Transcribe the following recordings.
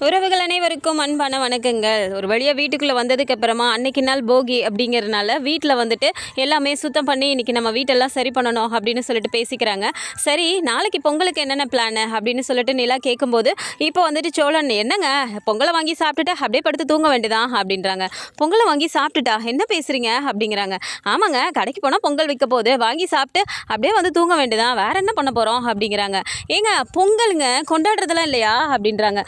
உறவுகள் அனைவருக்கும் அன்பான வணக்கங்கள். ஒரு வழியாக வீட்டுக்குள்ளே வந்ததுக்கு அப்புறமா அன்னைக்கு நாள் போகி அப்படிங்கிறதுனால வீட்டில் வந்துட்டு எல்லாமே சுத்தம் பண்ணி இன்றைக்கி நம்ம வீட்டெல்லாம் சரி பண்ணணும் அப்படின்னு சொல்லிட்டு பேசிக்கிறாங்க. சரி, நாளைக்கு பொங்கலுக்கு என்னென்ன பிளானு அப்படின்னு சொல்லிட்டு நிலா கேட்கும்போது, இப்போ வந்துட்டு சோழன், என்னங்க பொங்கலை வாங்கி சாப்பிட்டுட்டு அப்படியே படுத்து தூங்க வேண்டியதான் அப்படின்றாங்க. பொங்கலை வாங்கி சாப்பிட்டுட்டா என்ன பேசுகிறீங்க அப்படிங்கிறாங்க. ஆமாங்க, கடைக்கு போனால் பொங்கல் விற்க போகுது, வாங்கி சாப்பிட்டு அப்படியே வந்து தூங்க வேண்டியதான், வேறு என்ன பண்ண போகிறோம் அப்படிங்கிறாங்க. ஏங்க பொங்கலுங்க கொண்டாடுறதெல்லாம் இல்லையா அப்படின்றாங்க.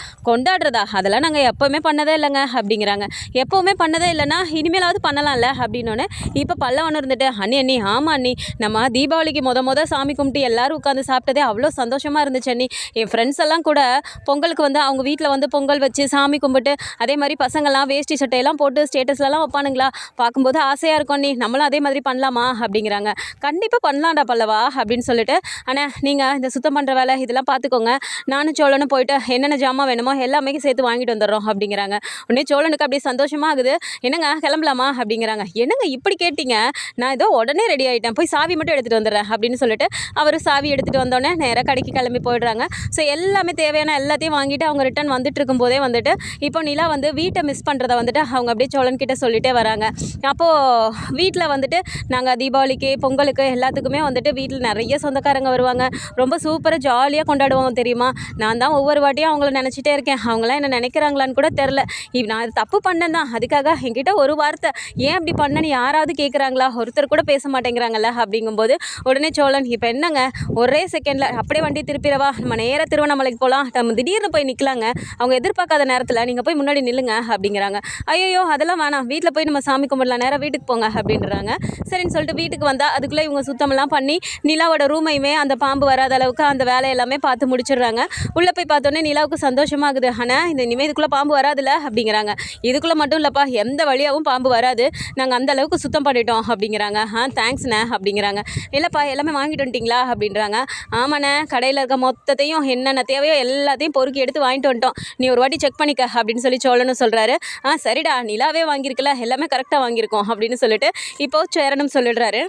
அதெல்லாம் நாங்கள் எப்போவுமே பண்ணதே இல்லைங்க அப்படிங்கிறாங்க. எப்போவுமே பண்ணதே இல்லைன்னா இனிமேலாவது பண்ணலாம்ல அப்படின்னோடனே இப்போ பல்லவன் இருந்துட்டு, அண்ணி ஆமாம் அண்ணி, நம்ம தீபாவளிக்கு மொத சாமி கும்பிட்டு எல்லோரும் உட்காந்து சாப்பிட்டதே அவ்வளோ சந்தோஷமாக இருந்துச்சு அண்ணி. என் ஃப்ரெண்ட்ஸ் எல்லாம் கூட பொங்கலுக்கு வந்து அவங்க வீட்டில் வந்து பொங்கல் வச்சு சாமி கும்பிட்டு அதே மாதிரி பசங்கள்லாம் வேஷ்டி சட்டையெல்லாம் போட்டு ஸ்டேட்டஸ்லலாம் வைப்பானுங்களா, பார்க்கும்போது ஆசையாக இருக்கும் அண்ணி, நம்மளும் அதே மாதிரி பண்ணலாமா அப்படிங்கிறாங்க. கண்டிப்பாக பண்ணலாம்டா பல்லவா அப்படின்னு சொல்லிட்டு, அண்ணா நீங்கள் இந்த சுத்தம் பண்ணுற வேலை இதெல்லாம் பார்த்துக்கோங்க, நானும் சோழனும் போயிட்டு என்னென்ன ஜாமான் வேணுமோ எல்லாமே சேர்த்து வாங்கிட்டு வந்துடுறோம் அப்படிங்கிறாங்க. உடனே சோழனுக்கு அப்படியே சந்தோஷமாகுது. என்னங்க கிளம்பலாமா அப்படிங்கிறாங்க. என்னங்க இப்படி கேட்டீங்க, நான் ஏதோ உடனே ரெடி ஆகிட்டேன், போய் சாவி மட்டும் எடுத்துகிட்டு வந்துடுறேன் அப்படின்னு சொல்லிட்டு அவர் சாவி எடுத்துகிட்டு வந்தோடனே நேராக கடைக்கு கிளம்பி போயிடுறாங்க. ஸோ எல்லாமே தேவையான எல்லாத்தையும் வாங்கிட்டு அவங்க ரிட்டன் வந்துட்டு இருக்கும்போதே வந்துட்டு இப்போ நிலா வந்து வீட்டை மிஸ் பண்ணுறதை வந்துட்டு அவங்க அப்படியே சோழன்கிட்ட சொல்லிட்டே வராங்க. அப்போது வீட்டில் வந்துட்டு நாங்கள் தீபாவளிக்கு பொங்கலுக்கு எல்லாத்துக்குமே வந்துட்டு வீட்டில் நிறைய சொந்தக்காரங்க வருவாங்க, ரொம்ப சூப்பராக ஜாலியாக கொண்டாடுவோம் தெரியுமா. நான் தான் ஒவ்வொரு வாட்டியும் அவங்கள நினச்சிட்டே இருக்கேன், அவங்களாம் என்ன நினைக்கிறாங்களான்னு கூட தெரில. நான் அது தப்பு பண்ணேன் தான், அதுக்காக என்கிட்ட ஒரு வார்த்தை ஏன் அப்படி பண்ணேன்னு யாராவது கேட்குறாங்களா, ஒருத்தர் கூட பேச மாட்டேங்கிறாங்கல்ல அப்படிங்கும்போது உடனே சோழன், இப்போ என்னங்க ஒரே செகண்டில் அப்படியே வண்டி திருப்பிடவா, நம்ம நேராக திருவண்ணாமலைக்கு போகலாம், நம்ம திடீர்னு போய் நிற்கலாங்க, அவங்க எதிர்பார்க்காத நேரத்தில் நீங்கள் போய் முன்னாடி நில்லுங்க அப்படிங்கிறாங்க. ஐயோ அதெல்லாம் வேணாம், வீட்டில் போய் நம்ம சாமி கும்பிடலாம், நேராக வீட்டுக்கு போங்க அப்படின்றாங்க. சரின்னு சொல்லிட்டு வீட்டுக்கு வந்தால் அதுக்குள்ளே இவங்க சுத்தமெல்லாம் பண்ணி நிலாவோட ரூமையுமே அந்த பாம்பு வராத அளவுக்கு அந்த வேலை எல்லாமே பார்த்து முடிச்சிடுறாங்க. உள்ளே போய் பார்த்தோன்னே நிலாவுக்கு சந்தோஷமாகுது. ஆனால் இந்த இனிமேல் இதுக்குள்ளே பாம்பு வராதுல்ல அப்படிங்கிறாங்க. இதுக்குள்ளே மட்டும் இல்லைப்பா, எந்த வழியாகவும் பாம்பு வராது, நாங்கள் அந்த அளவுக்கு சுத்தம் பண்ணிட்டோம் அப்படிங்கிறாங்க. தேங்க்ஸ்ண்ணே அப்படிங்கிறாங்க. இல்லைப்பா எல்லாமே வாங்கிட்டு வந்துட்டிங்களா அப்படின்றாங்க. ஆமாண்ணே, கடையில் இருக்க மொத்தத்தையும் என்னென்ன தேவையோ எல்லாத்தையும் பொறுக்கி எடுத்து வாங்கிட்டு வந்துட்டோம், நீ ஒரு வாட்டி செக் பண்ணிக்க அப்படின்னு சொல்லி சோழனும் சொல்கிறாரு. சரிடா, நிலாவே வாங்கியிருக்கல, எல்லாமே கரெக்டாக வாங்கியிருக்கோம் அப்படின்னு சொல்லிட்டு இப்போது சேரனும் சொல்லிடுறாரு.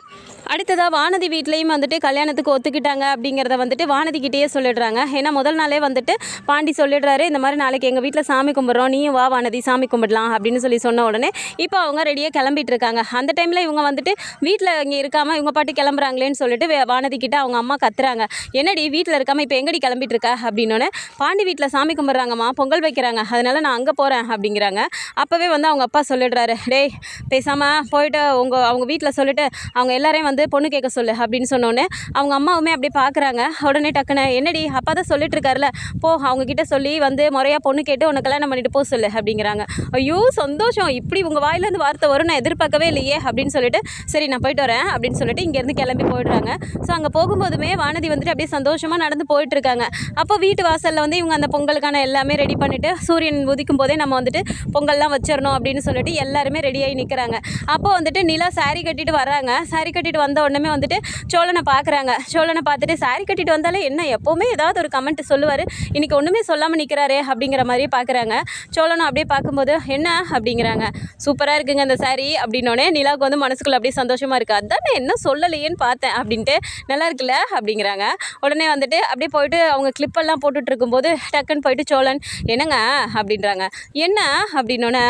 அடுத்ததாக வானதி வீட்லேயும் வந்துட்டு கல்யாணத்துக்கு ஒத்துக்கிட்டாங்க அப்படிங்கிறத வந்துட்டு வானதிக்கிட்டேயே சொல்லிடுறாங்க. ஏன்னா முதல் நாளே வந்துட்டு பாண்டி சொல்லிடுறாரு, இந்த மாதிரி நாளைக்கு எங்கள் வீட்டில் சாமி கும்பிட்றோம், நீயும் வா வானதி சாமி கும்பிடலாம் அப்படின்னு சொன்ன உடனே இப்போ அவங்க ரெடியாக கிளம்பிட்டு இருக்காங்க. அந்த டைமில் இவங்க வந்துட்டு வீட்டில் இங்கே இருக்காமல் இவங்க பாட்டு கிளம்புறாங்களேன்னு சொல்லிட்டு வானதி கிட்ட அவங்க அம்மா கத்துறாங்க. என்னடி வீட்டில் இருக்காமல் இப்போ எங்கடி கிளம்பிட்டு இருக்க அப்படின்னோடனே, பாண்டி வீட்டில் சாமி கும்பிட்றாங்கம்மா, பொங்கல் வைக்கிறாங்க, அதனால நான் அங்கே போகிறேன் அப்படிங்கிறாங்க. அப்போவே வந்து அவங்க அப்பா சொல்லிடுறாரு, டேய் பேசாமல் போயிட்டு அவங்க வீட்டில் சொல்லிட்டு அவங்க எல்லாரையும் வந்து பொண்ணு கேட்க சொல்லு அப்படின்னு சொன்னோன்னே அவங்க அம்மாவுமே அப்படி பார்க்குறாங்க. உடனே டக்குன்னு, என்னடி அப்பா தான் சொல்லிட்டு இருக்காருல, போ அவங்கக்கிட்ட சொல்லி வந்து முறையாக பொண்ணு கேட்டு உனக்கு கல்யாணம் பண்ணிட்டு போ சொல்லு அப்படிங்கிறாங்க. ஐயோ சந்தோஷம், இப்படி உங்கள் வாயிலேருந்து வார்த்தை வரும் நான் எதிர்பார்க்கவே இல்லையே அப்படின்னு சொல்லிட்டு, சரி நான் போயிட்டு வரேன் அப்படின்னு சொல்லிட்டு இங்கேருந்து கிளம்பி போயிடுறாங்க. ஸோ அங்கே போகும்போதுமே வானதி வந்துட்டு அப்படியே சந்தோஷமாக நடந்து போயிட்டுருக்காங்க. அப்போ வீட்டு வாசலில் வந்து இவங்க அந்த பொங்கலுக்கான எல்லாமே ரெடி பண்ணிவிட்டு சூரியன் உதிக்கும் போதே நம்ம வந்துட்டு பொங்கல்லாம் வச்சிடணும் அப்படின்னு சொல்லிட்டு எல்லாருமே ரெடியாகி நிற்கிறாங்க. அப்போ வந்துட்டு நிலா சாரி கட்டிட்டு வராங்க. சாரி கட்டிட்டு வந்த உடனே வந்துட்டு சோழனை பார்க்குறாங்க. சோழனை பார்த்துட்டு, சாரி கட்டிட்டு வந்தாலே என்ன எப்போவுமே ஏதாவது ஒரு கமெண்ட் சொல்லுவார், இன்றைக்கி ஒன்றுமே சொல்லாமல் நிற்கிறாரே அப்படிங்கிற மாதிரி பார்க்குறாங்க. சோழனும் அப்படியே பார்க்கும்போது என்ன அப்படிங்கிறாங்க. சூப்பராக இருக்குங்க அந்த சாரி அப்படின்னோடனே நிலாவுக்கு வந்து மனசுக்குள்ளே அப்படியே சந்தோஷமாக இருக்குது. அதான் நான் என்ன சொல்லலையேன்னு பார்த்தேன் அப்படின்ட்டு, நல்லா இருக்குல்ல அப்படிங்கிறாங்க. உடனே வந்துட்டு அப்படியே போயிட்டு அவங்க கிளிப்பெல்லாம் போட்டுட்டு இருக்கும்போது டக்குன்னு போயிட்டு சோழன், என்னங்க அப்படின்றாங்க. என்ன அப்படின்னோடனே,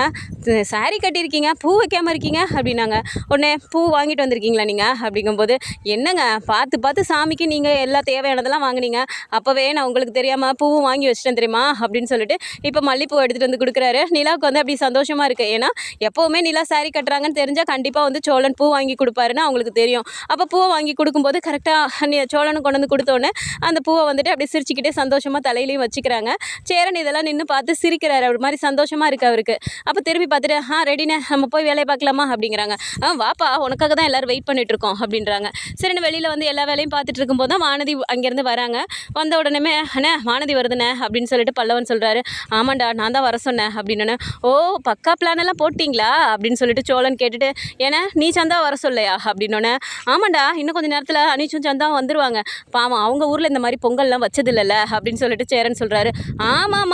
சாரி கட்டியிருக்கீங்க பூ வைக்காமல் இருக்கீங்க அப்படின்னாங்க. உடனே பூ வாங்கிட்டு வந்திருக்கீங்களா நீங்கள் அப்படிங்கும்போது, என்னங்க பார்த்து சாமிக்கு நீங்கள் எல்லா தேவையானதெல்லாம் வாங்கினீங்க, அப்போவே நான் உங்களுக்கு தெரியாமல் பூவும் வாங்கி வச்சிட்டேன் தெரியுமா அப்படின்னு சொல்லிட்டு இப்போ மல்லிப்பூ எடுத்துகிட்டு வந்து கொடுக்குறாரு. நிலாவுக்கு வந்து அப்படி சந்தோஷமாக இருக்குது. ஏன்னா எப்போவுமே நிலா சாரி கட்டுறாங்கன்னு தெரிஞ்சால் கண்டிப்பாக வந்து சோழன் பூ வாங்கி கொடுப்பாருன்னு அவங்களுக்கு தெரியும். அப்போ பூவை வாங்கி கொடுக்கும்போது கரெக்டாக சோழனும் கொண்டு வந்து கொடுத்தோன்னே அந்த பூவை வந்துட்டு அப்படி சிரிச்சுக்கிட்டே சந்தோஷமாக தலையிலையும் வச்சுக்கிறாங்க. சேரன் இதெல்லாம் நின்று பார்த்து சிரிக்கிறாரு, ஒரு மாதிரி சந்தோஷமாக இருக்குது அவருக்கு. அப்போ திரும்பி பார்த்துட்டு, ரெடினே நம்ம போய் வேலையை பார்க்கலாமா அப்படிங்கிறாங்க. வாப்பா உனக்காக தான் எல்லோரும் வெயிட் பண்ணிட்டு இருக்கோம் அப்படின்றாங்க. சரின்னு வெளியில் வந்து எல்லா வேலையும் பார்த்துட்டு இருக்கும்போது தான் வானதி அங்கேருந்து வராங்க. வந்த உடனே, அண்ணே வானதி வருதுண்ணே அப்படின்னு சொல்லிட்டு பல்லவன் சொல்கிறாரு. ஆமாண்டா நான் தான் வர சொன்னேன் அப்படின்னு. ஓ பக்கா பிளான் எல்லாம் போட்டிங்களா அப்படின்னு சொல்லிட்டு சோழன் கேட்டுட்டு, ஏன்னா நீ சந்தா வர சொல்லையா அப்படின்னோடனே, ஆமாண்டா இன்னும் கொஞ்சம் நேரத்தில் அனிச்சும் சந்தாவும் வந்துடுவாங்க, பாவம் அவங்க ஊரில் இந்த மாதிரி பொங்கல்லாம் வச்சது இல்லைல்ல அப்படின்னு சொல்லிட்டு சேரன் சொல்கிறாரு. ஆமாம்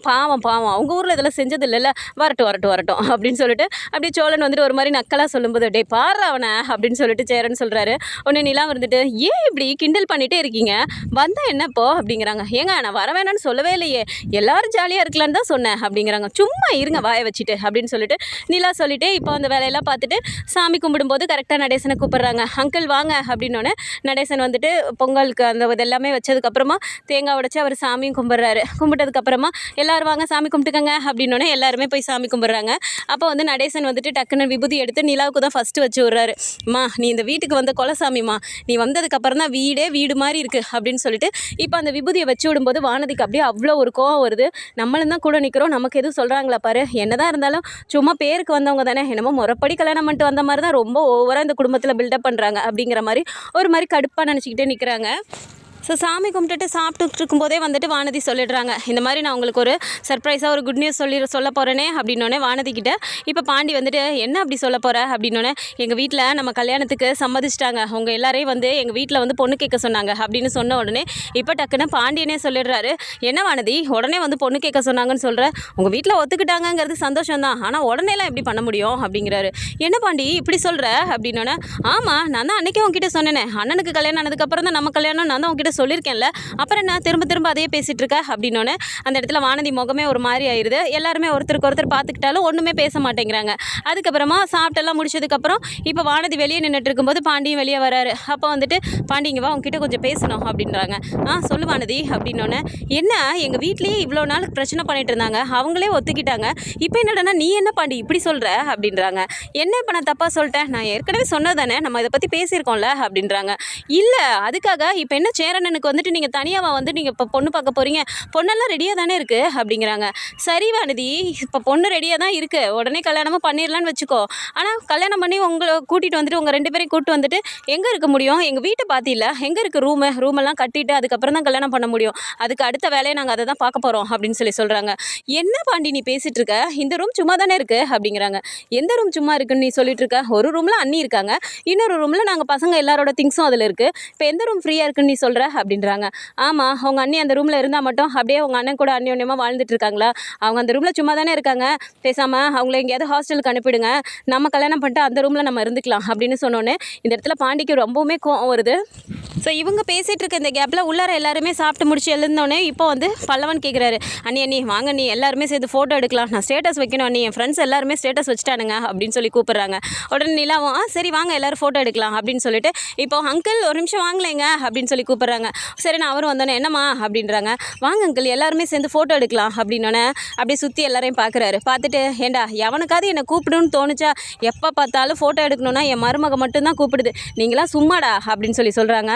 பாவம் அவங்க ஊரில் இதெல்லாம் செஞ்சது இல்லைல்ல, வரட்டும் அப்படின்னு சொல்லிட்டு அப்படியே சோழன் வந்துட்டு ஒரு மாதிரி நக்கலாக சொல்லும்போது, டே பாரு அவனை அப்படின்னு சொல்லிட்டு சேரன் சொல்கிறாரு. உடனே நிலா வந்துட்டு, ஏன் இப்படி கிண்டல் பண்ணிகிட்டே இருக்கீங்க, வந்தால் என்னப்போ அப்படிங்கிறாங்க. ஏங்க நான் வர வேணான்னு சொல்லவே இல்லையே, எல்லாரும் எல்லாரும் ஜாலியாக இருக்கலான்னு தான் சொன்னேன் அப்படிங்கிறாங்க. சும்மா இருங்க வாயை வச்சுட்டு அப்படின்னு சொல்லிட்டு நிலா சொல்லிட்டு இப்போ அந்த வேலையெல்லாம் பார்த்துட்டு சாமி கும்பிடும்போது கரெக்டாக நடேசனை கூப்பிட்றாங்க. அங்கிள் வாங்க அப்படின்னோடனே நடேசன் வந்துட்டு பொங்கலுக்கு அந்த இதெல்லாமே வச்சதுக்கப்புறமா தேங்காய் உடைச்சி அவர் சாமியும் கும்பிட்றாரு. கும்பிட்டதுக்கப்புறமா எல்லோரும் வாங்க சாமி கும்பிட்டுக்கங்க அப்படின்னோடனே எல்லாருமே போய் சாமி கும்பிட்றாங்க. அப்போ வந்து நடேசன் வந்துட்டு டக்குன்னு விபூதி எடுத்து நிலாவுக்கு தான் ஃபஸ்ட்டு வச்சு விட்றாரு. அம்மா நீ இந்த வீட்டுக்கு வந்த கொலசாமிம்மா, நீ வந்ததுக்கப்புறம் தான் வீடு மாதிரி இருக்குது அப்படின்னு சொல்லிட்டு இப்போ அந்த விபூதியை வச்சு விடும்போது வானதிக்கு அப்படியே அவ்வளோ ஒரு கோவம் வருது. நம்மளும் தான் கூட நிற்கிறோம், நமக்கு எதுவும் சொல்கிறாங்களா பாரு, என்னதான் இருந்தாலும் சும்மா பேருக்கு வந்தவங்க தானே, என்னமோ முறைப்படி கல்யாணம் பண்ணிட்டு வந்த மாதிரி தான் ரொம்ப ஓவராக இந்த குடும்பத்தில் பில்டப் பண்ணுறாங்க அப்படிங்கிற மாதிரி ஒரு மாதிரி கடுப்பாக நினச்சிக்கிட்டே நிற்கிறாங்க. ஸோ சாமி கும்பிட்டுட்டு சாப்பிட்டுட்டு இருக்கும்போதே வந்துட்டு வானதி சொல்லிடுறாங்க, இந்த மாதிரி நான் உங்களுக்கு ஒரு சர்ப்ரைஸாக ஒரு குட் நியூஸ் சொல்ல போகிறேனே அப்படின்னோடனே வானதிக்கிட்ட இப்போ பாண்டி வந்துட்டு என்ன அப்படி சொல்ல போகிற அப்படின்னோடனே எங்கள் வீட்டில் நம்ம கல்யாணத்துக்கு சம்மதிச்சிட்டாங்க, அவங்க எல்லாரையும் வந்து எங்கள் வீட்டில் வந்து பொண்ணு கேட்க சொன்னாங்க அப்படின்னு சொன்ன உடனே இப்போ டக்குன்னு பாண்டியனே சொல்லிடுறாரு, என்ன வானதி உடனே வந்து பொண்ணு கேட்க சொன்னாங்கன்னு சொல்கிற, உங்கள் வீட்டில் ஒத்துக்கிட்டாங்கங்கிறது சந்தோஷம் தான், ஆனால் உடனேலாம் எப்படி பண்ண முடியும் அப்படிங்கிறாரு. என்ன பாண்டி இப்படி சொல்கிற அப்படின்னோடனே, ஆமாம் நான் தான் அன்றைக்கே உங்ககிட்ட சொன்னேனே, அண்ணனுக்கு கல்யாணம் ஆனதுக்கப்புறம் தான் நம்ம கல்யாணம், நான் தான் உங்ககிட்ட சொல்லியிருக்கேன்ல, அப்புறம் என்ன திரும்ப அதையே பேசிகிட்டு இருக்க அப்படின்னோடனே அந்த இடத்துல வானதி முகமே ஒரு மாதிரி ஆயிடுது. எல்லாருமே ஒருத்தருக்கு ஒருத்தர் பார்த்துக்கிட்டாலும் ஒன்றுமே பேச மாட்டேங்கிறாங்க. அதுக்கப்புறமா சாப்பிட்டெல்லாம் முடிச்சதுக்கப்புறம் இப்போ வானதி வெளியே நின்றுட்டு இருக்கும்போது பாண்டியும் வெளியே வராரு. அப்போ வந்துட்டு பாண்டிங்க வா உங்ககிட்ட கொஞ்சம் பேசணும் அப்படின்றாங்க. சொல்லு வானதி அப்படின்னோடனே, என்ன எங்கள் வீட்லேயே இவ்வளோ நாள் பிரச்சனை பண்ணிட்டு இருந்தாங்க, அவங்களே ஒத்துக்கிட்டாங்க, இப்போ என்னடனா நீ என்ன பாண்டி இப்படி சொல்கிற அப்படின்றாங்க. என்ன இப்போ நான் தப்பாக சொல்லிட்டேன், நான் ஏற்கனவே சொன்னதானே, நம்ம இதை பற்றி பேசியிருக்கோம்ல அப்படின்றாங்க. இல்லை அதுக்காக இப்போ என்ன சேரனனுக்கு வந்துட்டு நீங்கள் தனியாக வந்து நீங்கள் இப்போ பொண்ணு பார்க்க போகிறீங்க, பொண்ணெல்லாம் ரெடியாக தானே இருக்குது அப்படிங்கிறாங்க. சரி வானதி இப்போ பொண்ணு ரெடியாக தான் இருக்குது, உடனே கல்யாணமாக பண்ணிடலான்னு வச்சுக்கோ, ஆனால் கல்யாணம் பண்ணி உங்களை கூட்டிகிட்டு வந்துட்டு உங்கள் 2 பேரையும் கூப்பிட்டு வந்துட்டு எங்கே இருக்க முடியும், எங்கள் வீட்டை பார்த்தில்ல, எங்கே இருக்குது ரூமெல்லாம் கட்டிட்டு அதுக்கப்புறம் தான் கல்யாணம் பண்ண முடியும், அதுக்கு அடுத்த வேலையை நாங்கள் அதை தான் பார்க்க போகிறோம் அப்படின்னு சொல்கிறாங்க. என்ன பாண்டி நீ பேசிகிட்டு இருக்க, இந்த ரூம் சும்மா தானே இருக்குது அப்படிங்கிறாங்க. எந்த ரூம் சும்மா இருக்குன்னு நீ சொல்லிட்டு இருக்க, ஒரு ரூமில் அண்ணி இருக்காங்க, இன்னொரு ரூமில் நாங்கள் பசங்க எல்லாரோட திங்ஸும் அதில் இருக்குது, இப்போ எந்த ரூம் ஃப்ரீயாக இருக்குன்னு நீ சொல்கிற அப்படின்றாங்க. ஆமாம் அவங்க அண்ணி அந்த ரூமில் இருந்தால் மட்டும் அப்படியே உங்கள் அண்ணன் கூட அந்யோன்யமாக வாழ்ந்துட்டு இருக்காங்களா, அவங்க அந்த ரூமில் சும்மா தானே இருக்காங்க, பேசாமல் அவங்கள எங்கேயாவது ஹாஸ்டலுக்கு அனுப்பிடுங்க, நம்ம கல்யாணம் பண்ணிட்டு அந்த ரூமில் நம்ம இருந்துக்கலாம் அப்படின்னு சொன்னோன்னே இந்த இடத்துல பாண்டிக்கு ரொம்பவுமே கோவம் வருது. ஸோ இவங்க பேசிகிட்டு இருக்க இந்த கேப்பில் உள்ளார எல்லாருமே சாப்பிட்டு முடிச்சு எழுந்தோடனே இப்போ வந்து பல்லவன் கேட்குறாரு, அண்ணி வாங்க நீ எல்லாருமே சேர்ந்து ஃபோட்டோ எடுக்கலாம், நான் ஸ்டேட்டஸ் வைக்கணும் அண்ணி, என் ஃப்ரெண்ட்ஸ் எல்லாருமே ஸ்டேட்டஸ் வச்சுட்டானுங்க அப்படின்னு சொல்லி கூப்பிட்றாங்க. உடனே நிலாவும் சரி வாங்க எல்லோரும் ஃபோட்டோ எடுக்கலாம் அப்படின்னு சொல்லிட்டு இப்போ அங்கிள் ஒரு நிமிஷம் வாங்கலைங்க அப்படின்னு சொல்லி கூப்பிட்றாங்க. சரி நான் அவரும் வந்தோன்னே என்னம்மா அப்படின்றாங்க. வாங்க அங்கிள் எல்லாருமே சேர்ந்து ஃபோட்டோ எடுக்கலாம் அப்படின்னோடனே அப்படியே சுற்றி எல்லாரையும் பார்க்குறாரு. பார்த்துட்டு ஏண்டா எவனுக்காவது என்னை கூப்பிடுன்னு தோணுச்சா, எப்போ பார்த்தாலும் ஃபோட்டோ எடுக்கணும்னா என் மருமக மட்டும்தான் கூப்பிடுது, நீங்களாம் சும்மாடா அப்படின்னு சொல்கிறாங்க.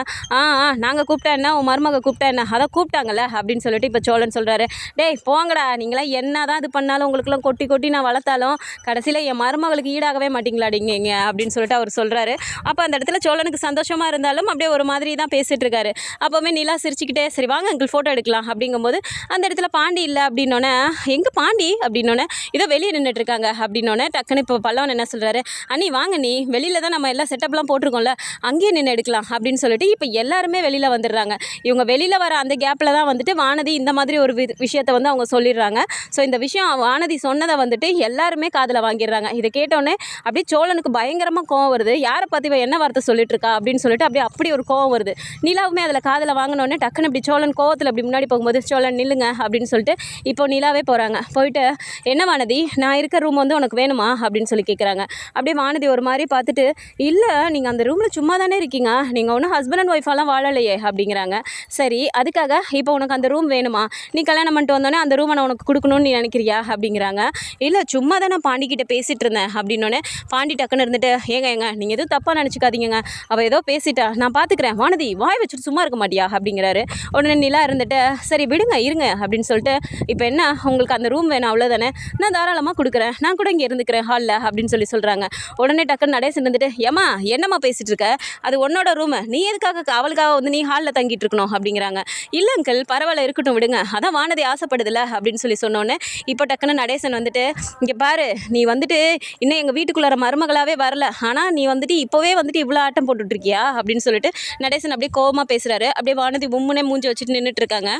நாங்கள் கூப்பிட்டா என்ன, உன் மருமக கூப்பிட்டா என்ன, அதான் கூப்பிட்டாங்கல்ல அப்படின்னு சொல்லிட்டு இப்போ சோழன் சொல்கிறாரு, டேய் போங்கடா, நீங்களாம் என்ன தான் இது பண்ணாலும் உங்களுக்குலாம் கொட்டி கொட்டி நான் வளர்த்தாலும் கடைசியில் என் மருமகளுக்கு ஈடாகவே மாட்டிங்களாடிங்க அப்படின்னு சொல்லிட்டு அவர் சொல்கிறாரு. அப்போ அந்த இடத்துல சோழனுக்கு சந்தோஷமாக இருந்தாலும் அப்படியே ஒரு மாதிரி தான் பேசிகிட்டு இருக்காரு. அப்போவுமே நிலா சிரிச்சுக்கிட்டே சரி வாங்க அங்கிள் ஃபோட்டோ எடுக்கலாம் அப்படிங்கும்போது அந்த இடத்துல பாண்டி இல்லை அப்படின்னோடனே, எங்கே பாண்டி அப்படின்னோடனே இதோ வெளியே நின்றுட்டு இருக்காங்க அப்படின்னோடனே டக்குன்னு இப்போ பல்லவன் என்ன சொல்கிறாரு, அண்ணி வாங்க நீ வெளியில் தான் நம்ம எல்லாம் செட்டப்லாம் போட்டிருக்கோம்ல, அங்கேயே நின்று எடுக்கலாம் அப்படின்னு சொல்லிட்டு இப்போ எல்லாருமே வெளியில் வந்துடுறாங்க. இவங்க வெளியில் வர அந்த கேப்பில் தான் வந்துட்டு வானதி இந்த மாதிரி ஒரு விஷயத்தை வந்து அவங்க சொல்லிடுறாங்க. ஸோ இந்த விஷயம் வானதி சொன்னதை வந்துட்டு எல்லாருமே காதில் வாங்கிடுறாங்க. இதை கேட்டோன்னே அப்படியே சோழனுக்கு பயங்கரமாக கோவம் வருது. யாரை பார்த்து இவன் என்ன வார்த்தை சொல்லிட்டு இருக்கா அப்படின்னு சொல்லிட்டு அப்படி ஒரு கோவம் வருது. நிலாவுமே அதில் காதில் வாங்கினோடனே டக்குன்னு இப்படி சோழன் கோவத்தில் அப்படி முன்னாடி போகும்போது சோழன் நில்லுங்க அப்படின்னு சொல்லிட்டு இப்போ நிலாவே போகிறாங்க. போயிட்டு என்ன வானதி நான் இருக்க ரூம் வந்து உனக்கு வேணுமா அப்படின்னு சொல்லி கேட்குறாங்க. அப்படியே வானதி ஒரு மாதிரி பார்த்துட்டு இல்லை நீங்கள் அந்த ரூமில் சும்மா தானே இருக்கீங்க, நீங்கள் ஒன்றும் ஹஸ்பண்ட் அண்ட் ஒய்ஃபாலாம் வாழலையே அப்படிங்கிறாங்க. சரி அதுக்காக இப்போ உனக்கு அந்த ரூம் வேணுமா, நீ கல்யாணம் பண்ணிட்டு வந்தோடனே அந்த ரூமை நான் உனக்கு கொடுக்கணும்னு நீ நினைக்கிறியா அப்படிங்கிறாங்க. இல்லை சும்மா தான் நான் பாண்டிக்கிட்ட பேசிகிட்டு இருந்தேன் அப்படின்னோடனே பாண்டி டக்குன்னு இருந்துட்டு ஏங்க நீங்கள் எதுவும் தப்பாக நினச்சிக்காதீங்க, அவள் ஏதோ பேசிட்டா நான் பார்த்துக்கிறேன், வானதி வாய் வச்சுட்டு சும்மா இருக்க மாட்டியா அப்படிங்கிறாரு. உடனே நிலா இருந்துட்டு சரி விடுங்க இருங்க அப்படின்னு சொல்லிட்டு இப்போ என்ன உங்களுக்கு அந்த ரூம் வேணும் அவ்வளோதானே, நான் தாராளமாக கொடுக்குறேன், நான் கூட இங்கே இருந்துக்கிறேன் ஹாலில் அப்படின்னு சொல்கிறாங்க. உடனே டக்குன்னு நடேசன் இருந்துட்டு ஏம்மா என்னம்மா பேசிகிட்டு இருக்க, அது உன்னோட ரூமு, நீ எதுக்காக அவளுக்காக வந்து நீ ஹாலில் தங்கிட்டு இருக்கணும் அப்படிங்கிறாங்க. இல்லை அங்கிள் பரவாயில்ல இருக்கட்டும் விடுங்க, அதான் வானதி ஆசைப்படுதில்ல அப்படின்னு சொன்னோன்னே இப்போ டக்குன்னு நடேசன் வந்துட்டு இங்கே பாரு நீ வந்துட்டு இன்னும் எங்கள் வீட்டுக்குள்ளார மருமகளாகவே வரல, ஆனால் நீ வந்துட்டு இப்போவே வந்துட்டு இவ்வளோ ஆட்டம் போட்டுட்ருக்கியா அப்படின்னு சொல்லிட்டு நடேசன் அப்படியே கோவமாக பேசுகிறாரு. சொல்கிறாரு. அப்படியே வானதி உம்முனே மூஞ்சி வச்சுட்டு நின்றுட்டு இருக்காங்க.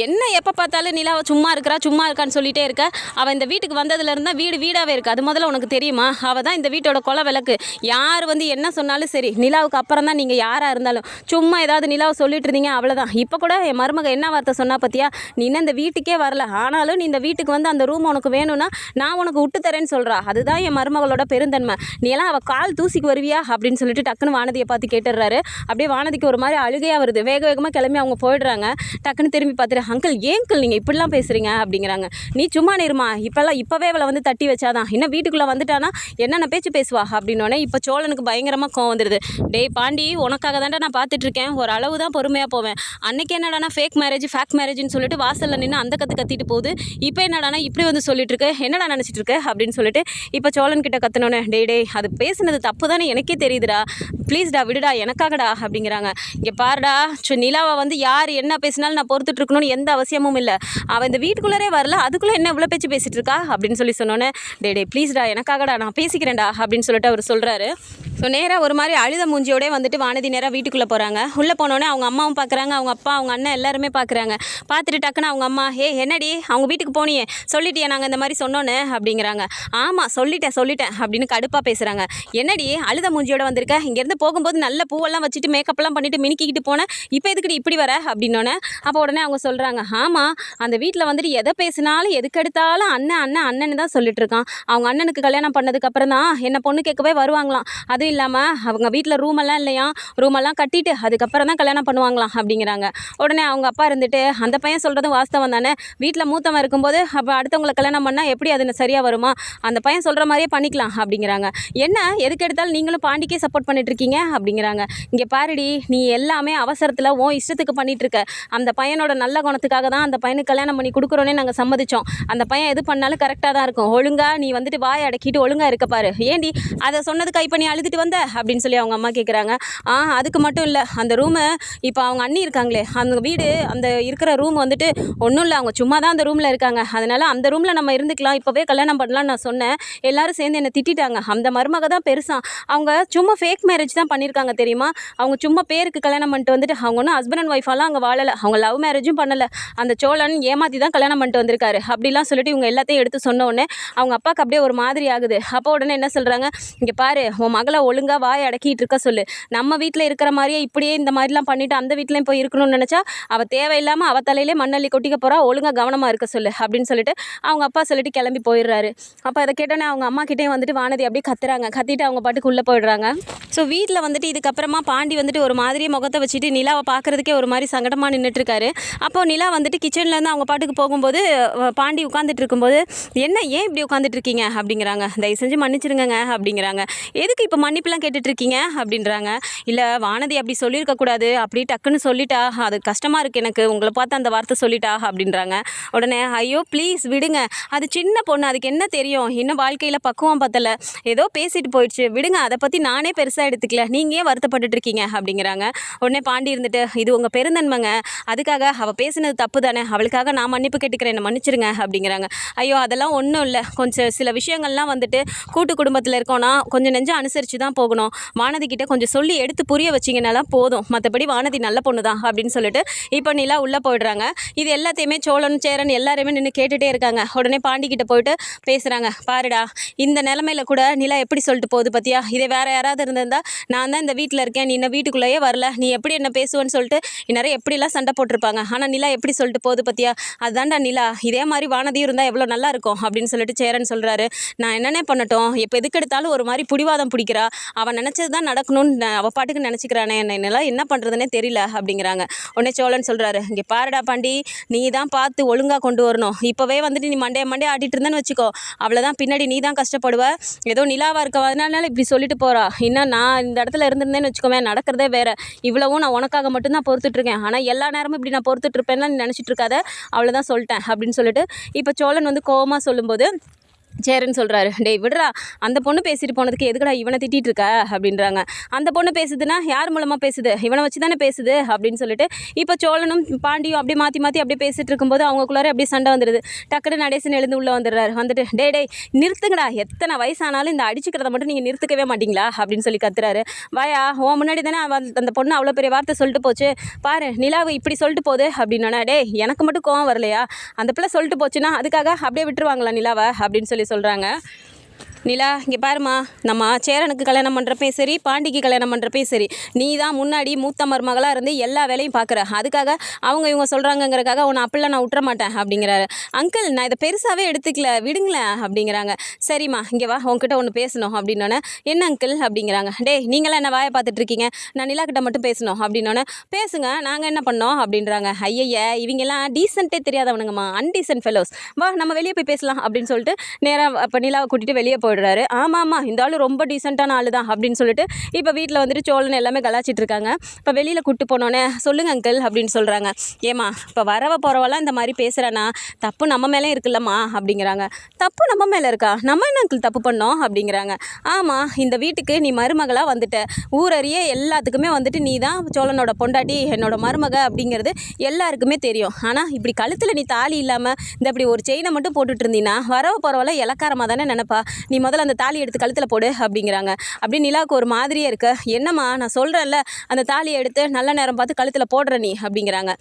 என்ன எப்போ பார்த்தாலும் நிலாவை சும்மா இருக்கான்னு சொல்லிகிட்டே இருக்க. அவள் இந்த வீட்டுக்கு வந்ததுலேருந்து வீடு வீடாகவே இருக்குது. அது முதல்ல உனக்கு தெரியுமா? அவள் தான் இந்த வீட்டோட கொலை விளக்கு. யார் வந்து என்ன சொன்னாலும் சரி, நிலாவுக்கு அப்புறம் தான் நீங்கள் யாராக இருந்தாலும். சும்மா ஏதாவது நிலாவை சொல்லிட்டு இருந்தீங்க, அவ்வளோதான். இப்போ கூட என் மருமக என்ன வார்த்தை சொன்னா பார்த்தியா? நீ இன்னும் இந்த வீட்டுக்கே வரல, ஆனாலும் நீ இந்த வீட்டுக்கு வந்து அந்த ரூம் உனக்கு வேணும்னா நான் உனக்கு விட்டு தரேன்னு சொல்கிறா. அதுதான் என் மருமகளோட பெருந்தன்மை. நீ எல்லாம் அவள் கால் தூசிக்கு வருவியா அப்படின்னு சொல்லிட்டு டக்குன்னு வானதியை பார்த்து கேட்டுடுறாரு. அப்படியே வானதிக்கு ஒரு மாதிரி அழுகையாக வருது. வேக வேகமாக கிளம்பி அவங்க போயிடுறாங்க. டக்குன்னு திரும்பி பார்த்துட்டு, அங்கிள் ஏங்கிள் நீங்கள் இப்படிலாம் பேசுகிறீங்க அப்படிங்கிறாங்க. நீ சும்மா நேருமா, இப்போவே அவளை வந்து தட்டி வச்சாதான், இன்னும் வீட்டுக்குள்ளே வந்துட்டானா என்னென்ன பேச்சு பேசுவா அப்படின்னோடனே இப்போ சோழனுக்கு பயங்கரமாக கோவம் வந்துடுது. டேய் பாண்டி, உனக்காக தான்டா நான் பார்த்துட்ருக்கேன், ஒரு அளவு தான் பொறுமையாக போவேன். அன்னைக்கு என்னடானா ஃபேக் மேரேஜ்னு சொல்லிட்டு வாசலில் நின்று அந்த கத்திட்டு போகுது. இப்போ என்னடானா இப்படி வந்து சொல்லிட்டு இருக்கு, என்னடா நினச்சிட்டு இருக்க அப்படின்னு சொல்லிட்டு இப்போ சோழன் கிட்ட கத்தினோன்னே, டே அது பேசுனது தப்பு தானே எனக்கே தெரியுதுடா, ப்ளீஸ்டா விடுடா எனக்காகடா அப்படிங்கிறாங்க. இங்கே பாருடா, நிலாவை வந்து யார் என்ன பேசினாலும் நான் பொறுத்துட்டு இருக்கணும்னு எந்த அவசியமும் இல்லை. அவள் இந்த வீட்டுக்குள்ளே வரல, அதுக்குள்ளே என்ன இவ்வளோ பேச்சு பேசிகிட்டு இருக்கா அப்படின்னு சொன்னோன்னே, டே ப்ளீஸ்டா எனக்காகடா, நான் பேசிக்கிறேன்டா அப்படின்னு சொல்லிட்டு அவர் சொல்கிறாரு. ஸோ நேராக ஒரு மாதிரி அழுத மூஞ்சியோடே வந்துட்டு வானதி நேராக வீட்டுக்குள்ளே போகிறாங்க. உள்ளே போனோடனே அவங்க அம்மாவும் பார்க்குறாங்க, அவங்க அப்பா அவங்க அண்ணன் எல்லாருமே பார்க்குறாங்க. பார்த்துட்டு டக்குன்னு அவங்க அம்மா, என்னடி அவங்க வீட்டுக்கு போனியே, சொல்லிட்டியே நாங்கள் இந்த மாதிரி சொன்னோன்னு அப்படிங்கிறாங்க. ஆமாம் சொல்லிட்டேன் அப்படின்னு கடுப்பாக பேசுகிறாங்க. என்னடி அழுத மூஞ்சியோட வந்திருக்க, இங்கேருந்து போகும்போது நல்ல பூவெல்லாம் வச்சுட்டு மேக்கப்லாம் பண்ணிவிட்டு மினிக்கிட்டு போனேன், இப்போ எதுக்குடி இப்படி வர அப்படின்னோன்னே அப்போ உடனே அவங்க சொல்கிறாங்க, ஆமாம் அந்த வீட்டில் வந்துட்டு எதை பேசினாலும் எதுக்கெடுத்தாலும் அண்ணன் தான் சொல்லிட்டு இருக்கான். அவங்க அண்ணனுக்கு கல்யாணம் பண்ணதுக்கப்புறம் தான் என்னை பொண்ணு கேட்கவே வருவாங்களாம். அதுவும் இல்லாமல் அவங்க வீட்டில் ரூமெல்லாம் இல்லையா, ரூமெல்லாம் கட்டிட்டு அதுக்கப்புறம் தான் கல்யாணம் பண்ணுவாங்களாம் அப்படிங்கிறாங்க. உடனே அவங்க அப்பா இருந்துட்டு, அந்த பையன் சொல்கிறதும் வாஸ்தவம் தானே, வீட்டில் மூத்தவன் இருக்கும்போது அப்போ அடுத்தவங்களை கல்யாணம் பண்ணால் எப்படி அது சரியாக வருமா, அந்த பையன் சொல்கிற மாதிரியே பண்ணிக்கலாம் அப்படிங்கிறாங்க. என்ன எதுக்கு எடுத்தாலும் நீங்களும் பாண்டிக்கே சப்போர்ட் பண்ணிட்டு இருக்கீங்க அப்படிங்கிறாங்க. இங்கே பாருடி, நீ எல்லாமே அவசரத்தில் உன் இஷ்டத்துக்கு பண்ணிட்டு இருக்க. அந்த பையனோட நல்ல குணத்துக்காக தான் அந்த பையனுக்கு கல்யாணம் பண்ணி கொடுக்குறோன்னே நாங்கள் சம்மதிச்சோம். அந்த பையன் எது பண்ணாலும் கரெக்டாக தான் இருக்கும். ஒழுங்காக நீ வந்துட்டு வாயை அடக்கிட்டு ஒழுங்காக இருக்க பாரு. ஏண்டி அதை சொன்னதுக்கு இப்போ நீ அழுதுட்டு வந்த அப்படின்னு சொல்லி அவங்க அம்மா கேட்குறாங்க. அதுக்கு மட்டும் இல்லை, அந்த ரூமு இப்போ அவங்க அண்ணி இருக்காங்களே, அந்த வீடு அந்த இருக்கிற ரூம் வந்துட்டு ஒன்றும் இல்லை, அவங்க சும்மா தான் அந்த ரூமில் இருக்காங்க. அதனால் அந்த ரூமில் நம்ம இருந்துக்கலாம், இப்போவே கல்யாணம் பண்ணலான்னு நான் சொன்னேன். எல்லாரும் சேர்ந்து என்னை திட்டாங்க. அந்த மருமக தான் பெருசாக, அவங்க சும்மா ஃபேக் மேரேஜ் தான் பண்ணியிருக்காங்க தெரியுமா. அவங்க சும்மா பேருக்கு கல்யாணம் பண்ணிட்டு வந்துட்டு அவங்க ஒன்றும் ஹஸ்பண்ட் அண்ட் ஒய்ஃபாலாம் அங்கே வாழலை, அவங்க லவ் மேரேஜும் பண்ணலை. அந்த சோழன் ஏமாற்றி தான் கல்யாணம் பண்ணிட்டு வந்திருக்காரு அப்படிலாம் சொல்லிட்டு இவங்க எல்லாத்தையும் எடுத்து சொன்ன உடனே அவங்க அப்பாவுக்கு அப்படியே ஒரு மாதிரி ஆகுது. அப்போ உடனே என்ன சொல்கிறாங்க, இங்கே பாரு உன் மகளை ஒழுங்காக வாயை அடக்கிட்டு இருக்க சொல்லு. நம்ம வீட்டில் இருக்கிற மாதிரியே இப்படியே இந்த மாதிரிலாம் பண்ணிவிட்டு அந்த வீட்லேயும் போய் இருக்கணும்னு நினச்சா அவள் தேவையில்லாமல் அவள் தலையிலே மண்ணள்ளி கொட்டிக்க போகிறா, ஒழுங்காக கவனமாக இருக்க சொல்லு அப்படின்னு சொல்லிட்டு அவங்க அப்பா சொல்லிட்டு கிளம்பி போயிடுறாரு. அப்போ அதை கேட்டோன்னே அவங்க அம்மா கிட்டே வந்துட்டு வானதி அப்படியே கத்திட்டு அவங்க பாட்டுக்கு உள்ளே போயிடுறாங்க. ஸோ வீட்டில் வந்துட்டு இதுக்கப்புறமா பாண்டி வந்துட்டு ஒரு மாதிரியே முகத்தை வச்சுட்டு நிலாவை பார்க்குறதுக்கே ஒரு மாதிரி சங்கடமாக நின்றுட்டுருக்காரு. அப்போது நிலா வந்துட்டு கிச்சன்லேருந்து அவங்க பாட்டுக்கு போகும்போது பாண்டி உட்காந்துட்டு இருக்கும்போது, ஏன் இப்படி உட்காந்துட்டு இருக்கீங்க அப்படிங்கிறாங்க. தயவு செஞ்சு மன்னிச்சிருங்க அப்படிங்கிறாங்க. எதுக்கு இப்போ மன்னிப்புலாம் கேட்டுட்ருக்கீங்க அப்படின்றாங்க. இல்லை வானதி அப்படி சொல்லியிருக்கக்கூடாது, அப்படி டக்குன்னு சொல்லிட்டா, அது கஷ்டமாக இருக்குது எனக்கு, உங்களை பார்த்து அந்த வார்த்தை சொல்லிட்டா அப்படின்றாங்க. உடனே ஐயோ ப்ளீஸ் விடுங்க, அது சின்ன பொண்ணு, அதுக்கு என்ன தெரியும், இன்னும் வாழ்க்கையில் பக்குவம் பத்தலை, ஏதோ பேசிட்டு போயிடுச்சு விடுங்க, அதை பற்றி நானே பெருசாக எடுத்துக்கல, நீங்கள் ஏன் வருத்தப்பட்டுட்டு இருக்கீங்க அப்படிங்கிறாங்க. உடனே பாண்டி இருந்துட்டு, இது உங்கள் பெருந்தன்மைங்க, அதுக்காக அவள் பேசினது தப்பு தானே, அவளுக்காக நான் மன்னிப்பு கேட்டுக்கிறேன், என்ன மன்னிச்சிருங்க அப்படிங்கிறாங்க. ஐயோ அதெல்லாம் ஒன்றும் இல்லை, கொஞ்சம் சில விஷயங்கள்லாம் வந்துட்டு கூட்டு குடும்பத்தில் இருக்கோன்னா கொஞ்சம் நெஞ்சம் அனுசரித்து தான் போகணும், வானதி கிட்ட கொஞ்சம் சொல்லி எடுத்து புரிய வச்சிங்கனாலாம் போதும், மற்றபடி வானதி நல்ல பொண்ணு தான் அப்படின்னு சொல்லிட்டு இப்போ நிலா உள்ளே போயிடுறாங்க. இது எல்லாத்தையுமே சோழன் சேரன் எல்லாருமே நின்று கேட்டுகிட்டே இருக்காங்க. உடனே பாண்டிக்கிட்ட போயிட்டு பேசுகிறாங்க. பாருடா இந்த நிலமையில கூட நிலா எப்படி சொல்லிட்டு போகுது பற்றியா, இதே வேறு யாராவது இருந்திருந்தால் நான் தான் இந்த வீட்டில் இருக்கேன், நீ இன்னும் வீட்டுக்குள்ளேயே வரல, நீ எப்படி என்ன பேசுவேன்னு சொல்லிட்டு இந்நேரம் எப்படிலாம் சண்டை போட்டிருப்பாங்க. ஆனால் நிலா எப்படி சொல்லிட்டு போகுது பற்றியா, அதுதான்டா நிலா, இதே மாதிரி வானதியும் இருந்தால் எவ்வளோ நல்லா இருக்கும் அப்படின்னு சொல்லிட்டு சேரன் சொல்கிறாரு. நான் என்னென்ன பண்ணட்டும், இப்போ எதுக்கு எடுத்தாலும் ஒரு மாதிரி பிடிவாதம் பிடிக்கிறா, அவன் நினச்சது தான் நடக்கணும்னு அவள் பாட்டுக்கு நினச்சிக்கிறானே, என்னால் என்ன பண்ணுறதுனே தெரியல அப்படிங்கிறாங்க. உடனே சோழன் சொல்கிறாரு, இங்கே பாருடா பாண்டி, நீ தான் பார்த்து ஒழுங்காக கொண்டு வரணும், இப்போவே வந்துட்டு நீ மண்டே ஆட்டிட்டு இருந்தேன்னு வச்சுக்கோ, அவ்வளோதான், பின்னாடி நீ தான் கஷ்டப்படுவ, ஏதோ நிலாவாக இருக்கவனால இப்படி சொல்லிட்டு போகிறா, இன்னும் நான் இந்த இடத்துல இருந்திருந்தேன்னு வச்சுக்கோவேன் நடக்கிறதே வேறு, இவ்வளவும் நான் உனக்காக மட்டும்தான் பொறுத்துட்ருக்கேன், ஆனால் எல்லா நேரமும் இப்படி நான் பொறுத்துட்ருப்பேன்னா நீ நினச்சிட்டு இருக்காத, அவ்வளோதான் சொல்லிட்டேன் அப்படின்னு சொல்லிட்டு இப்போ சோழன் வந்து கோவமாக சொல்லும்போது சரின்னு சொல்கிறாரு. டேய் விடுறா, அந்த பொண்ணு பேசிட்டு போனதுக்கு எதுக்குடா இவனை திட்டிகிட்டு இருக்க அப்படின்றாங்க. அந்த பொண்ணு பேசுதுன்னா யார் மூலமாக பேசுது, இவனை வச்சு தானே பேசுது அப்படின்னு சொல்லிட்டு இப்போ சோழனும் பாண்டியும் அப்படியே மாற்றி மாற்றி அப்படியே பேசிகிட்டு இருக்கும்போது அவங்களுக்குள்ளார அப்படியே சண்டை வந்துடுது. டக்குன்னு நடேசன் எழுந்து உள்ளே வந்துடுறாரு. வந்துட்டு டேய் நிறுத்துங்கடா, எத்தனை வயசானாலும் இந்த அடிச்சுக்கிறத மட்டும் நீங்கள் நிறுத்துக்கவே மாட்டீங்களா அப்படின்னு சொல்லி கத்துறாரு. வாயா, உன் முன்னாடி தானே அந்த பொண்ணு அவ்வளோ பெரிய வார்த்தை சொல்லிட்டு போச்சு, பாரு நிலாவை இப்படி சொல்லிட்டு போகுது அப்படின்னா, டேய் எனக்கு மட்டும் கோவம் வரலையா, அந்த பிள்ளை சொல்லிட்டு போச்சுன்னா அதுக்காக அப்படியே விட்டுருவாங்களா நிலாவை அப்படின்னு சொல்கிறாங்க. நிலா இங்கே பாருமா, நம்ம சேரனுக்கு கல்யாணம் பண்ணுறப்பையும் சரி, பாண்டிக்கு கல்யாணம் பண்ணுறப்பையும் சரி, நீ தான் முன்னாடி மூத்த மருமகளாக இருந்து எல்லா வேலையும் பார்க்குற, அதுக்காக அவங்க இவங்க சொல்கிறாங்கங்கிறக்காக உன்னை அப்படிலாம் நான் விட்டுற மாட்டேன் அப்படிங்கிறாரு. அங்கிள் நான் இதை பெருசாகவே எடுத்துக்கல, விடுங்களேன் அப்படிங்கிறாங்க. சரிம்மா இங்கே வா, உங்ககிட்ட ஒன்று பேசணும் அப்படின்னோடனே, என்ன அங்கிள் அப்படிங்கிறாங்க. டேய் நீங்களாம் என்ன வாயை பார்த்துட்ருக்கீங்க, நான் நிலாக்கிட்ட மட்டும் பேசணும் அப்படின்னோடனே, பேசுங்க நாங்கள் என்ன பண்ணோம் அப்படின்றாங்க. ஐயய்ய இவங்கெல்லாம் டீசென்ட்டே தெரியாதவனுங்கம்மா, அன்டீசென்ட் ஃபெலோஸ், வா நம்ம வெளியே போய் பேசலாம் அப்படின்னு சொல்லிட்டு நேராக அப்போ நிலாவை கூட்டிகிட்டு வெளியே போயிடுறாரு. ஆமாம் இந்த ஆள் ரொம்ப டீசெண்டான ஆள் தான் அப்படின்னு சொல்லிட்டு இப்போ வீட்டில் வந்துட்டு சோழன் எல்லாமே கலாச்சிட்டு இருக்காங்க. இப்போ வெளியில் கூட்டு போனோன்னே, சொல்லுங்க அங்கிள் அப்படின்னு சொல்கிறாங்க. ஏமா இப்போ வரவ போகிறவெல்லாம் இந்த மாதிரி பேசுகிறானா, தப்பு நம்ம மேலே இருக்குல்லம்மா அப்படிங்கிறாங்க. தப்பு நம்ம மேலே இருக்கா, நம்ம என்ன அங்கிள் தப்பு பண்ணோம் அப்படிங்கிறாங்க. ஆமாம் இந்த வீட்டுக்கு நீ மருமகளாக வந்துட்ட, ஊரறிய எல்லாத்துக்குமே வந்துட்டு நீ தான் சோழனோட பொண்டாட்டி, என்னோட மருமக அப்படிங்கிறது எல்லாருக்குமே தெரியும். ஆனால் இப்படி கழுத்தில் நீ தாலி இல்லாமல் இந்த இப்படி ஒரு செயினை மட்டும் போட்டுட்டு இருந்தீங்கன்னா வரவ போகிறவெல்லாம் இலக்காரமாக தானே நினைப்பா, நீ முதல்ல அந்த தாலி எடுத்து கழுத்தில் போடு அப்படிங்கிறாங்க. அப்படி நிலாவுக்கு ஒரு மாதிரியே இருக்கு. என்னம்மா நான் சொல்கிறேன்ல, அந்த தாலியை எடுத்து நல்ல நேரம் பார்த்து கழுத்தில் போடுற நீ அப்படிங்கிறாங்க.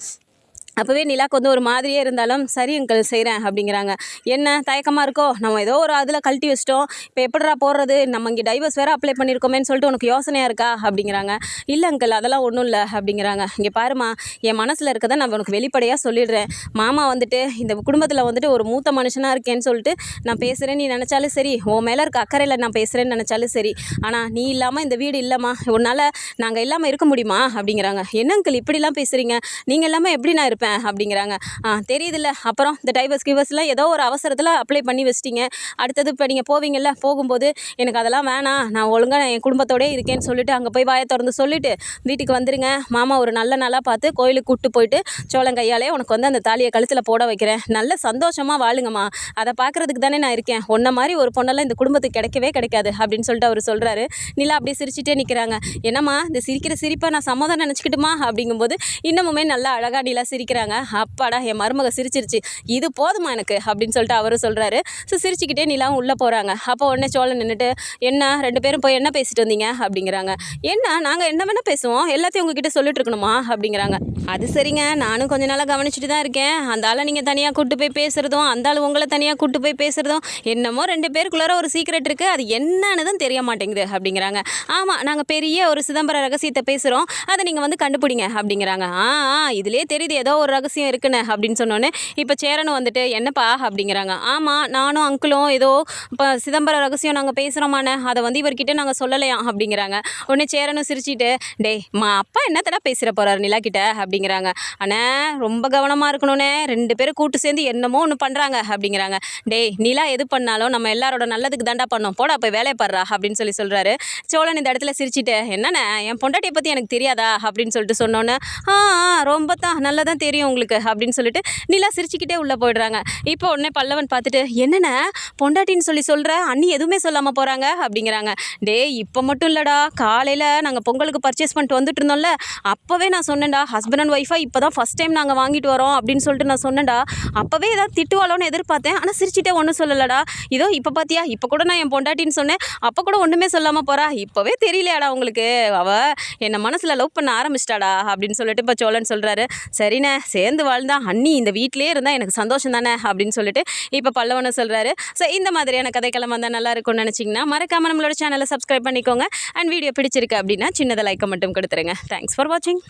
அப்போவே நிலாக்கு வந்து ஒரு மாதிரியே இருந்தாலும் சரி அங்கிள் செய்கிறேன் அப்படிங்கிறாங்க. என்ன தயக்கமாக இருக்கோ, நம்ம ஏதோ ஒரு அதில் கழட்டி வச்சிட்டோம், இப்போ எப்படிடா போடுறது, நம்ம இங்கே டைவர்ஸ் வேறு அப்ளை பண்ணியிருக்கோமேன்னு சொல்லிட்டு உனக்கு யோசனையாக இருக்கா அப்படிங்கிறாங்க. இல்லை அங்கிள் அதெல்லாம் ஒன்றும் இல்லை அப்படிங்கிறாங்க. இங்கே பாருமா, என் மனசில் இருக்கதை நான் உனக்கு வெளிப்படையாக சொல்லிடுறேன். மாமா வந்துட்டு இந்த குடும்பத்தில் வந்துட்டு ஒரு மூத்த மனுஷனாக இருக்கேன்னு சொல்லிட்டு நான் பேசுகிறேன், நீ நினச்சாலும் சரி, உன் மேலே இருக்க அக்கறையில் நான் பேசுகிறேன்னு நினச்சாலும் சரி, ஆனால் நீ இல்லாமல் இந்த வீடு இல்லைம்மா, உன்னால் நாங்கள் இல்லாமல் இருக்க முடியுமா அப்படிங்கிறாங்க. என்ன அங்கிள் இப்படிலாம் பேசுகிறீங்க, நீங்கள் இல்லாமல் எப்படி நான் இருப்பேன் அப்படிங்கிறாங்க. தெரியுதுல்ல, அப்புறம் இந்த டைவர்ஸ் கிவர்ஸ்லாம் ஏதோ ஒரு அவசரத்தில் அப்ளை பண்ணி வச்சிட்டிங்க, அடுத்தது இப்போ நீங்கள் போவீங்கல்ல, போகும்போது எனக்கு அதெல்லாம் வேணாம், நான் ஒழுங்காக என் குடும்பத்தோடய இருக்கேன்னு சொல்லிட்டு அங்கே போய் வாயை திறந்து சொல்லிவிட்டு வீட்டுக்கு வந்துடுங்க, மாமா ஒரு நல்ல நாளாக பார்த்து கோயிலுக்கு கூப்பிட்டு போயிட்டு சோளம் கையாலே உனக்கு வந்து அந்த தாலியை கழுத்தில் போட வைக்கிறேன், நல்ல சந்தோஷமாக வாழுங்கம்மா, அதை பார்க்குறதுக்கு தானே நான் இருக்கேன், உன்ன மாதிரி ஒரு பொண்ணெல்லாம் இந்த குடும்பத்துக்கு கிடைக்கவே கிடைக்காது அப்படின்னு சொல்லிட்டு அவர் சொல்கிறாரு. நிலா அப்படியே சிரிச்சிட்டே நிற்கிறாங்க. என்னம்மா இந்த சிரிக்கிற சிரிப்பை நான் சமாதானம் நினச்சிக்கிட்டுமா அப்படிங்கும்போது இன்னமுமே நல்லா அழகாக நிலா சிரிக்கிறாங்க. அப்பாடா என் மருமக சிரிச்சிருச்சு, இது போதுமா எனக்கு அப்படின்னு சொல்லிட்டு அவரும் சொல்கிறாரு. ஸோ சிரிச்சுக்கிட்டே நிலாவும் உள்ளே போகிறாங்க. அப்போ உடனே சோழன் நின்றுட்டு, என்ன ரெண்டு பேரும் போய் என்ன பேசிட்டு வந்தீங்க அப்படிங்கிறாங்க. என்ன நாங்கள் என்ன வேணால் பேசுவோம், எல்லாத்தையும் உங்ககிட்ட சொல்லிட்டு இருக்கணுமா அப்படிங்கிறாங்க. அது சரிங்க, நானும் கொஞ்ச நாளாக கவனிச்சுட்டு தான் இருக்கேன், அந்த ஆளை நீங்கள் தனியாக கூப்பிட்டு போய் பேசுகிறதும் அந்த ஆள் உங்களை தனியாக கூப்பிட்டு போய் பேசுகிறதும் என்னமோ ரெண்டு பேருக்குள்ளார ஒரு சீக்ரெட் இருக்குது, அது என்னன்னு தான் தெரிய மாட்டேங்குது அப்படிங்கிறாங்க. ஆமாம் நாங்கள் பெரிய ஒரு சிதம்பர ரகசியத்தை பேசுகிறோம், அதை நீங்கள் வந்து கண்டுபிடிங்க அப்படிங்கிறாங்க. இதுலேயே தெரியுது ஏதோ ஒரு ரகசியம் இருக்குன்னு அப்படின்னு சொன்னோன்னே இப்போ சேரனும் வந்துட்டு என்னப்பா அப்படிங்கிறாங்க. ஆமாம் நானும் அங்கிளும் ஏதோ இப்போ சிதம்பர ரகசியம் நாங்கள் பேசுகிறோமாண்ணே, அதை வந்து இவர்கிட்ட நாங்கள் சொல்லலையாம் அப்படிங்கிறாங்க. உடனே சேரனும் சிரிச்சிட்டு, டேய் அப்பா என்னத்தடா பேசுகிற போகிறார் நிலா கிட்ட அப்படிங்கிறாங்க. அண்ணே ரொம்ப கவனமாக இருக்கணும்னே, ரெண்டு பேரும் கூட்டு சேர்ந்து என்னமோ ஒன்று பண்ணுறாங்க அப்படிங்கிறாங்க. டேய் நிலா எது பண்ணாலும் நம்ம எல்லாரோட நல்லதுக்கு தாண்டா பண்ணோம், போடா போய் வேலையை படுறா அப்படின்னு சொல்கிறாரு. சோழன் இந்த இடத்துல சிரிச்சிட்டு, என்னண்ணே என் பொண்டாட்டியை பற்றி எனக்கு தெரியாதா அப்படின்னு சொல்லிட்டு சொன்னோன்னே, ரொம்ப தான் நல்லா தான் தெரியும் உங்களுக்கு அப்படின்னு சொல்லிட்டு நிலா சிரிச்சுக்கிட்டே உள்ளே போயிடுறாங்க. இப்போ உடனே பல்லவன் பார்த்துட்டு, என்னென்ன பொண்டாட்டின்னு சொல்கிற, அண்ணி எதுவுமே சொல்லாமல் போகிறாங்க அப்படிங்கிறாங்க. டேய் இப்போ மட்டும் இல்லைடா, காலையில் நாங்கள் பொங்கலுக்கு பர்ச்சேஸ் பண்ணிட்டு வந்துட்டு இருந்தோம்ல, அப்போவே நான் சொன்னேன்டா, ஹஸ்பண்ட் அண்ட் ஒய்ஃபாக இப்போ தான் ஃபஸ்ட் டைம் நாங்கள் வாங்கிட்டு வரோம் அப்படின்னு சொல்லிட்டு நான் சொன்னேன்டா, அப்போவே ஏதாவது திட்டுவாளோன்னு எதிர்பார்த்தேன், ஆனால் சிரிச்சிட்டே ஒன்றும் சொல்லலடா, இதோ இப்போ பார்த்தியா இப்போ கூட நான் என் பொண்டாட்டின்னு சொன்னேன், அப்போ கூட ஒன்றுமே சொல்லாமல் போகிறா, இப்போவே தெரியலையாடா உங்களுக்கு, அவள் என்னை மனசில் லவ் பண்ண ஆரம்பிச்சிட்டாடா அப்படின்னு சொல்லிட்டு இப்போ சோழன் சொல்கிறாரு. சரிண்ணே சேர்ந்து வாழ்ந்தா அண்ணி இந்த வீட்டிலே இருந்தால் எனக்கு சந்தோஷம் தானே அப்படின்னு சொல்லிட்டு இப்போ பல்லவனை சொல்கிறாரு. ஸோ இந்த மாதிரியான கதைக்களம் வந்தால் நல்லா இருக்கும்னு நினச்சிங்கன்னா மறக்காமல் நம்மளோட சேனலை சப்ஸ்கிரைப் பண்ணிக்கோங்க. அண்ட் வீடியோ பிடிச்சிருக்கு அப்படின்னா சின்னதாக லைக்கை மட்டும் கொடுத்துருங்க. தேங்க்ஸ் ஃபார் வாட்சிங்.